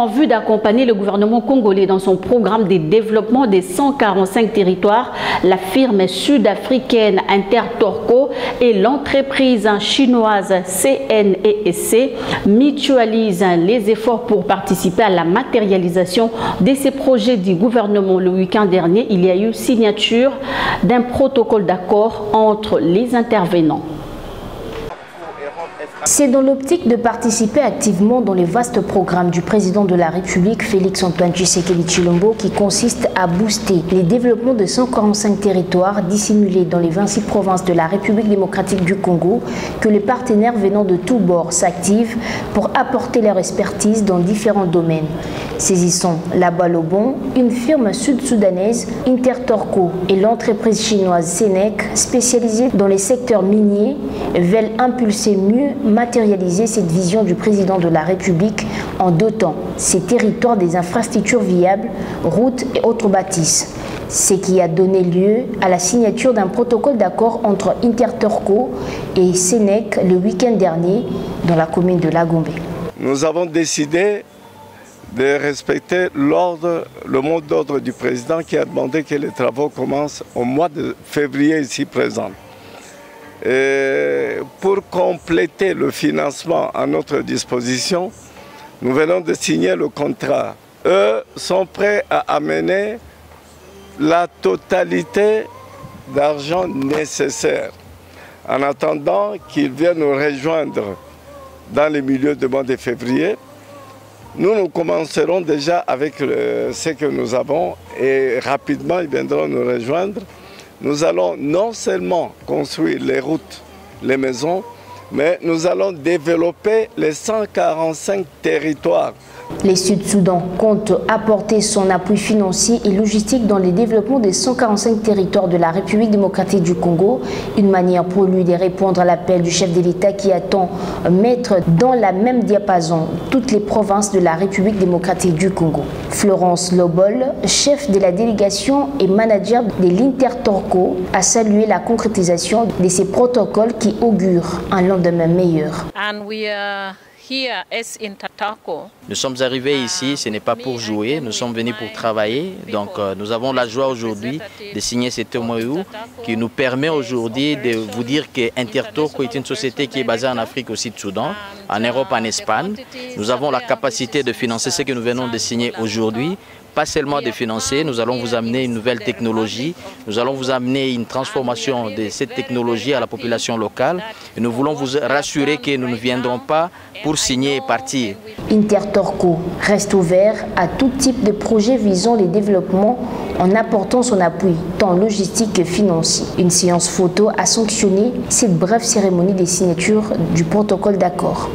En vue d'accompagner le gouvernement congolais dans son programme de développement des 145 territoires, la firme sud-africaine Intertorco et l'entreprise chinoise CNESC mutualisent les efforts pour participer à la matérialisation de ces projets du gouvernement. Le week-end dernier, il y a eu signature d'un protocole d'accord entre les intervenants. C'est dans l'optique de participer activement dans les vastes programmes du président de la République, Félix-Antoine Tshisekedi Tshilombo, qui consiste à booster les développements de 145 territoires dissimulés dans les 26 provinces de la République démocratique du Congo, que les partenaires venant de tous bords s'activent pour apporter leur expertise dans différents domaines. Saisissant la balle au bon, une firme sud-soudanaise, Intertorco, et l'entreprise chinoise Senec, spécialisée dans les secteurs miniers, veulent impulser mieux matérialiser cette vision du président de la République en dotant ces territoires des infrastructures viables, routes et autres bâtisses. Ce qui a donné lieu à la signature d'un protocole d'accord entre Intertorco et Senec le week-end dernier dans la commune de Lagombe. Nous avons décidé de respecter le mot d'ordre du président qui a demandé que les travaux commencent au mois de février ici présent. Et pour compléter le financement à notre disposition, nous venons de signer le contrat. Eux sont prêts à amener la totalité d'argent nécessaire en attendant qu'ils viennent nous rejoindre dans les milieux du mois de février. Nous commencerons déjà avec ce que nous avons et rapidement ils viendront nous rejoindre. Nous allons non seulement construire les routes, les maisons, mais nous allons développer les 145 territoires. Les Sud-Soudan comptent apporter son appui financier et logistique dans le développement des 145 territoires de la République démocratique du Congo, une manière pour lui de répondre à l'appel du chef de l'État qui attend mettre dans la même diapason toutes les provinces de la République démocratique du Congo. Florence Lobol, chef de la délégation et manager de l'Intertorco, a salué la concrétisation de ces protocoles qui augurent un lendemain meilleur. Nous sommes arrivés ici, ce n'est pas pour jouer, nous sommes venus pour travailler. Donc nous avons la joie aujourd'hui de signer cet MOU qui nous permet aujourd'hui de vous dire que Intertorco est une société qui est basée en Afrique au Sud-Soudan, en Europe, en Espagne. Nous avons la capacité de financer ce que nous venons de signer aujourd'hui. Pas seulement de financer, nous allons vous amener une nouvelle technologie, nous allons vous amener une transformation de cette technologie à la population locale. Et nous voulons vous rassurer que nous ne viendrons pas pour signer et partir. Intertorco reste ouvert à tout type de projet visant les développements en apportant son appui, tant logistique que financier. Une séance photo a sanctionné cette brève cérémonie des signatures du protocole d'accord.